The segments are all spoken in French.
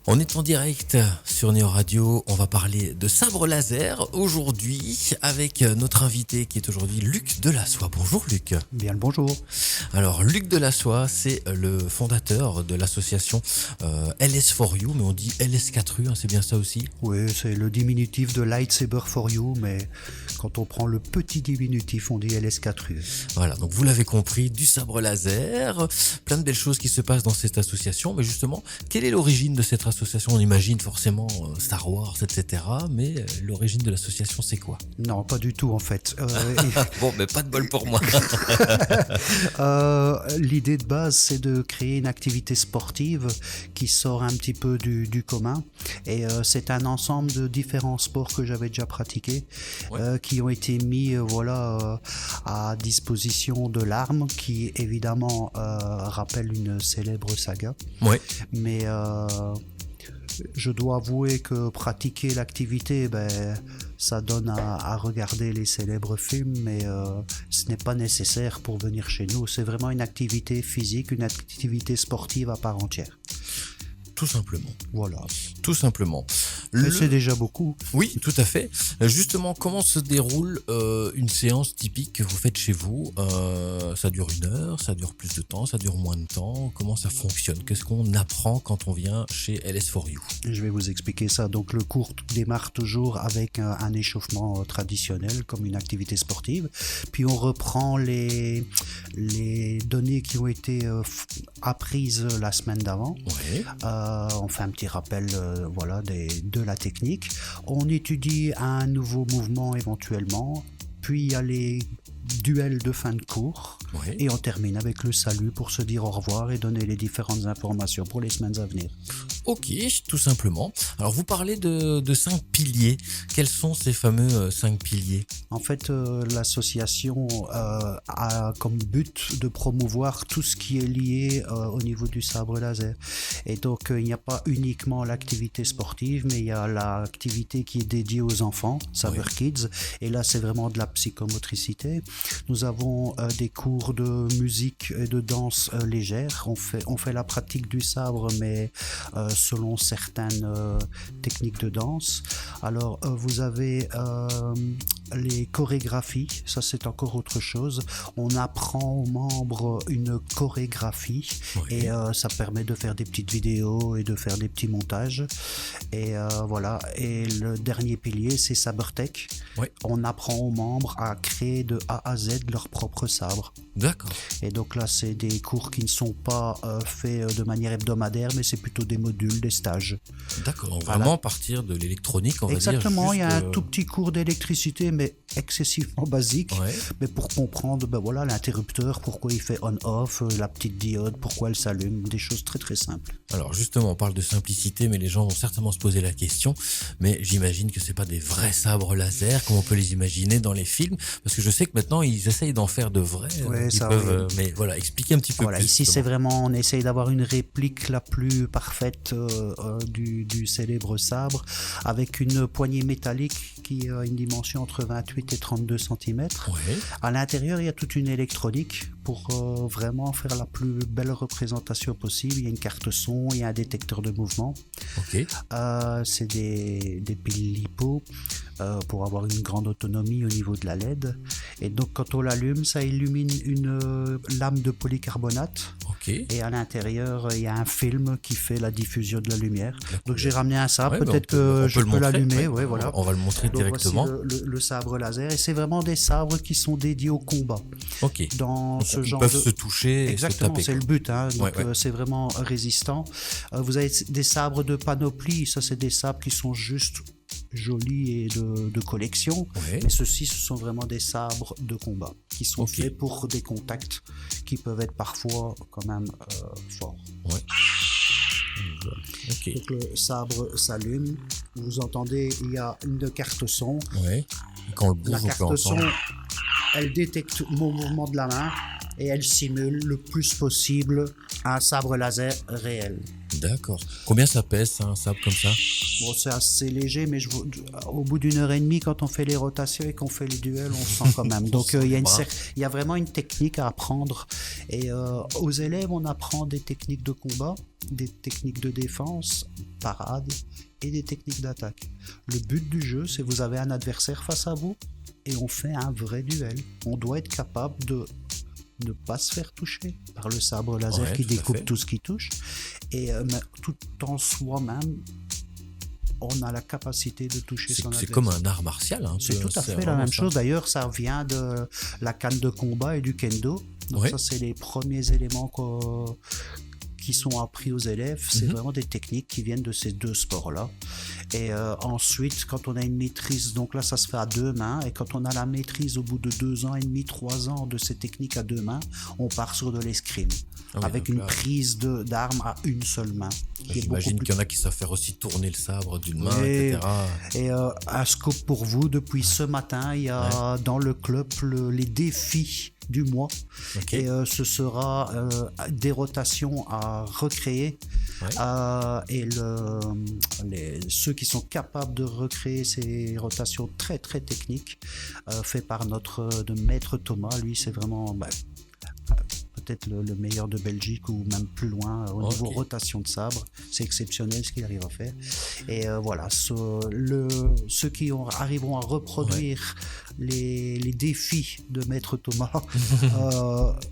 On est en direct sur Néo Radio, on va parler de sabre laser aujourd'hui avec notre invité qui est aujourd'hui Luc Delassoy. Bonjour Luc. Bien le bonjour. Alors Luc Delassoy, c'est le fondateur de l'association LS4U, mais on dit LS4U, hein, c'est bien ça aussi? Oui, c'est le diminutif de Lightsaber for You, mais quand on prend le petit diminutif, on dit LS4U. Voilà, donc vous l'avez compris, du sabre laser, plein de belles choses qui se passent dans cette association, mais justement, quelle est l'origine de cette association? On imagine forcément Star Wars, etc. Mais l'origine de l'association, c'est quoi? Non, pas du tout en fait. Bon, mais pas de bol pour moi. L'idée de base, c'est de créer une activité sportive qui sort un petit peu du commun. Et c'est un ensemble de différents sports que j'avais déjà pratiqués, qui ont été mis à disposition de l'arme, qui évidemment rappelle une célèbre saga. Ouais. Mais je dois avouer que pratiquer l'activité, ça donne à regarder les célèbres films, mais ce n'est pas nécessaire pour venir chez nous. C'est vraiment une activité physique, une activité sportive à part entière. Tout simplement. Voilà. Tout simplement. Mais c'est déjà beaucoup. Oui, tout à fait. Justement, comment se déroule une séance typique que vous faites chez vous? Ça dure 1 heure, ça dure plus de temps, ça dure moins de temps? Comment ça fonctionne? Qu'est-ce qu'on apprend quand on vient chez LS4U? Je vais vous expliquer ça. Donc le cours démarre toujours avec un échauffement traditionnel, comme une activité sportive. Puis on reprend les données qui ont été apprises la semaine d'avant. Ouais. On fait un petit rappel de la technique. On étudie un nouveau mouvement éventuellement. Puis il y a les duels de fin de cours. Ouais. Et on termine avec le salut pour se dire au revoir et donner les différentes informations pour les semaines à venir. Ok, tout simplement. Alors vous parlez de 5 piliers. Quels sont ces fameux 5 piliers? En fait, l'association a comme but de promouvoir tout ce qui est lié au niveau du sabre laser. Et donc, il n'y a pas uniquement l'activité sportive, mais il y a l'activité qui est dédiée aux enfants, Saber Kids. Et là, c'est vraiment de la psychomotricité. Nous avons des cours de musique et de danse légère. On fait la pratique du sabre, mais selon certaines techniques de danse. Alors, vous avez les chorégraphies, ça c'est encore autre chose. On apprend aux membres une chorégraphie et ça permet de faire des petites vidéos et de faire des petits montages. Et voilà. Et le dernier pilier, c'est SaberTech. On apprend aux membres à créer de A à Z leur propre sabre. D'accord. Et donc là, c'est des cours qui ne sont pas faits de manière hebdomadaire, mais c'est plutôt des modules, des stages. D'accord, donc vraiment partir de l'électronique, on va dire. Exactement, il y a un tout petit cours d'électricité, mais excessivement basique. Mais pour comprendre l'interrupteur, pourquoi il fait on-off, la petite diode, pourquoi elle s'allume, des choses très très simples. Alors justement, on parle de simplicité, mais les gens vont certainement se poser la question. Mais j'imagine que c'est pas des vrais sabres laser, comme on peut les imaginer dans les films, parce que je sais que maintenant ils essayent d'en faire de vrais. Mais voilà, expliquez un petit peu plus. Ici, c'est vraiment, on essaye d'avoir une réplique la plus parfaite du célèbre sabre, avec une poignée métallique qui a une dimension entre 28 et 32 cm. À l'intérieur, il y a toute une électronique pour vraiment faire la plus belle représentation possible. Il y a une carte son, il y a un détecteur de mouvement. C'est des piles LiPo pour avoir une grande autonomie au niveau de la LED. Et donc, quand on l'allume, ça illumine une lame de polycarbonate. Et à l'intérieur, il y a un film qui fait la diffusion de la lumière. Donc j'ai ramené un sabre, peut-être que je peux l'allumer. Voilà. On va le montrer donc, directement. Voici le sabre laser, et c'est vraiment des sabres qui sont dédiés au combat. Dans donc, ce genre peuvent se toucher et se taper. C'est le but. Donc c'est vraiment résistant. Vous avez des sabres de panoplie. Ça, c'est des sabres qui sont juste jolis et de collection, mais ceux-ci, ce sont vraiment des sabres de combat qui sont faits pour des contacts qui peuvent être parfois quand même forts. Donc le sabre s'allume, vous entendez, il y a une carte son. Quand on le bouge, la carte son, elle détecte mon mouvement de la main et elle simule le plus possible un sabre laser réel. D'accord. Combien ça pèse, un sabre comme ça? Bon, c'est assez léger, mais au bout d'1 heure et demie, quand on fait les rotations et qu'on fait les duels, on sent quand même. Donc, il y a vraiment une technique à apprendre. Et aux élèves, on apprend des techniques de combat. des techniques de défense, parade et des techniques d'attaque. Le but du jeu, c'est vous avez un adversaire face à vous et on fait un vrai duel. On doit être capable de ne pas se faire toucher par le sabre laser qui découpe tout ce qui touche, et tout en soi-même on a la capacité de toucher son adversaire. C'est comme un art martial. C'est tout à fait la même chose. D'ailleurs, ça vient de la canne de combat et du kendo. Donc ça, c'est les premiers éléments qui sont appris aux élèves. C'est vraiment des techniques qui viennent de ces deux sports-là. Et ensuite, quand on a une maîtrise, donc là, ça se fait à deux mains. Et quand on a la maîtrise au bout de 2 ans et demi, 3 ans de ces techniques à deux mains, on part sur de l'escrime. Avec une prise d'arme à une seule main. J'imagine qu'il y en a qui savent faire aussi tourner le sabre d'une main, etc. Et un scoop pour vous, depuis ce matin, il y a dans le club les défis du mois. Et ce sera des rotations à recréer. Et ceux qui sont capables de recréer ces rotations très très techniques, fait par notre maître Thomas, lui c'est vraiment... peut-être le meilleur de Belgique ou même plus loin au niveau rotation de sabre. C'est exceptionnel ce qu'il arrive à faire. Et voilà, ceux qui arriveront à reproduire les défis de Maître Thomas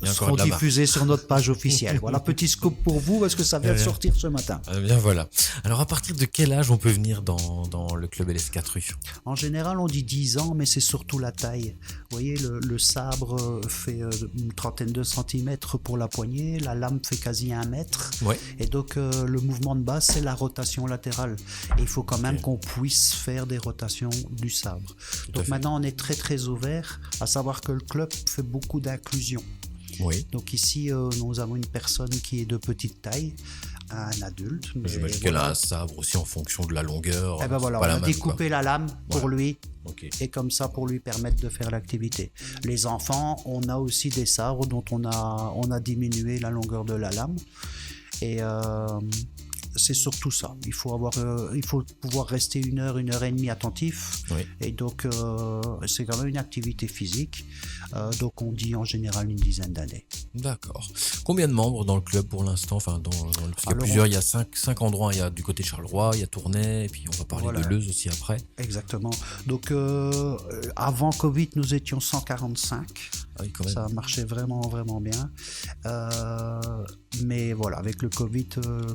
seront diffusés sur notre page officielle. Voilà, petit scoop pour vous parce que ça vient de sortir ce matin. Bien voilà. Alors à partir de quel âge on peut venir dans le club LS4U? En général, on dit 10 ans, mais c'est surtout la taille. Vous voyez, le sabre fait une trentaine de centimètres pour la poignée, la lame fait quasi 1 mètre. Et donc le mouvement de base, c'est la rotation latérale. Et il faut quand même qu'on puisse faire des rotations du sabre. Donc maintenant, on est très très ouvert, à savoir que le club fait beaucoup d'inclusion. Donc ici, nous avons une personne qui est de petite taille, un adulte. J'imagine qu'elle a un sabre aussi en fonction de la longueur. Et ben voilà, on a découpé la lame pour lui. Et comme ça, pour lui permettre de faire l'activité. Les enfants, on a aussi des sabres dont on a diminué la longueur de la lame. Et c'est surtout ça. Il faut pouvoir rester 1 heure, 1 heure et demie attentif. Et donc, c'est quand même une activité physique. Donc, on dit en général une dizaine d'années. D'accord. Combien de membres dans le club pour l'instant? Parce qu'il y a plusieurs, il y a 5 endroits. Il y a du côté de Charleroi, il y a Tournai, et puis on va parler de Leuze aussi après. Exactement. Donc, avant Covid, nous étions 145. Quand même. Ça marchait vraiment, vraiment bien. Mais voilà, avec le Covid,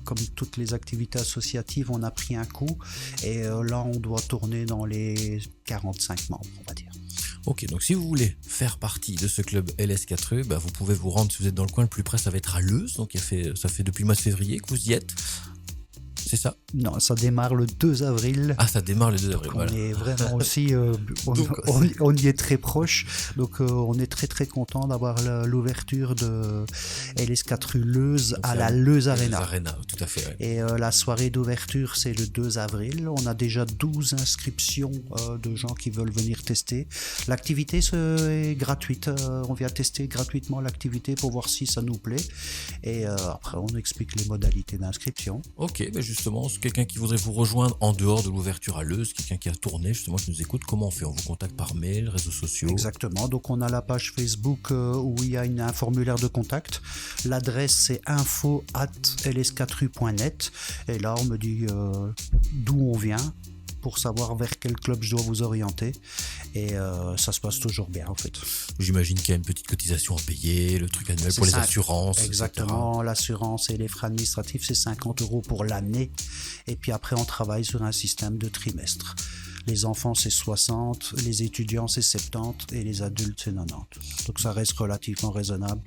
comme toutes les activités associatives, on a pris un coup. Et là, on doit tourner dans les 45 membres, on va dire. Ok, donc si vous voulez faire partie de ce club LS4E, vous pouvez vous rendre, si vous êtes dans le coin, le plus près, ça va être à Leuze. Donc ça fait depuis le mois de février que vous y êtes. C'est ça? Non, ça démarre le 2 avril. Ah, ça démarre le 2 avril, on est vraiment aussi... on y est très proche. Donc, on est très, très content d'avoir l'ouverture de LS4U Leuze à la Leuze Arena. Tout à fait. Et la soirée d'ouverture, c'est le 2 avril. On a déjà 12 inscriptions de gens qui veulent venir tester. L'activité est gratuite. On vient tester gratuitement l'activité pour voir si ça nous plaît. Et après, on explique les modalités d'inscription. Ok, justement, quelqu'un qui voudrait vous rejoindre en dehors de l'ouverture à Leuze, quelqu'un qui a tourné, justement, qui nous écoute, comment on fait? On vous contacte par mail, réseaux sociaux? Exactement, donc on a la page Facebook où il y a un formulaire de contact. L'adresse c'est info@ls4u.net et là on me dit d'où on vient pour savoir vers quel club je dois vous orienter et ça se passe toujours bien en fait. J'imagine qu'il y a une petite cotisation à payer, le truc annuel pour les assurances. Exactement, etc. L'assurance et les frais administratifs c'est 50 € pour l'année et puis après on travaille sur un système de trimestre. Les enfants c'est 60, les étudiants c'est 70 et les adultes c'est 90. Donc ça reste relativement raisonnable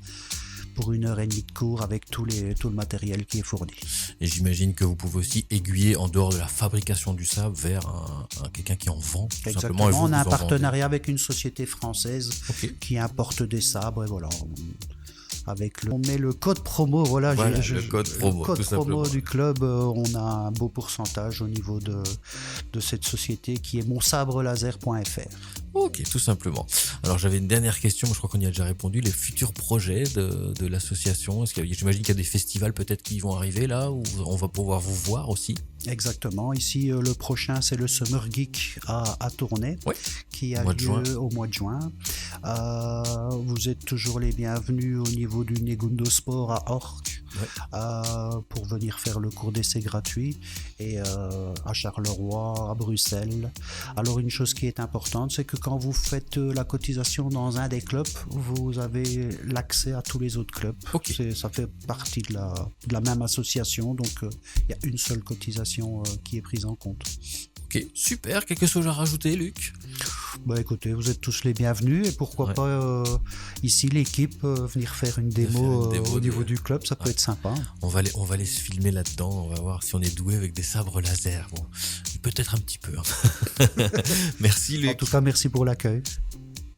pour 1 heure et demie de cours avec tout le matériel qui est fourni. Et j'imagine que vous pouvez aussi aiguiller en dehors de la fabrication du sabre vers quelqu'un qui en vend. Tout Exactement, simplement, on a un partenariat avec une société française qui importe des sabres et voilà. On met le code promo, le code promo du club, on a un beau pourcentage au niveau de cette société qui est monsabrelaser.fr. Ok, tout simplement. Alors j'avais une dernière question, mais je crois qu'on y a déjà répondu. Les futurs projets de l'association, j'imagine qu'il y a des festivals peut-être qui vont arriver là, où on va pouvoir vous voir aussi. Exactement, ici le prochain c'est le Summer Geek à Tournai, qui a lieu au mois de juin. Vous êtes toujours les bienvenus au niveau du Negundo Sport à Orc. pour venir faire le cours d'essai gratuit, et à Charleroi, à Bruxelles. Alors une chose qui est importante, c'est que quand vous faites la cotisation dans un des clubs, vous avez l'accès à tous les autres clubs. Ça fait partie de la même association, donc il y a une seule cotisation qui est prise en compte. Ok, super. Quelque chose à rajouter, Luc? Écoutez, vous êtes tous les bienvenus, et pourquoi pas ici l'équipe venir faire une démo, au niveau du club, ça peut être sympa. On va aller se filmer là-dedans, on va voir si on est doué avec des sabres laser. Bon, peut-être un petit peu. Merci, Luc. En tout cas, merci pour l'accueil.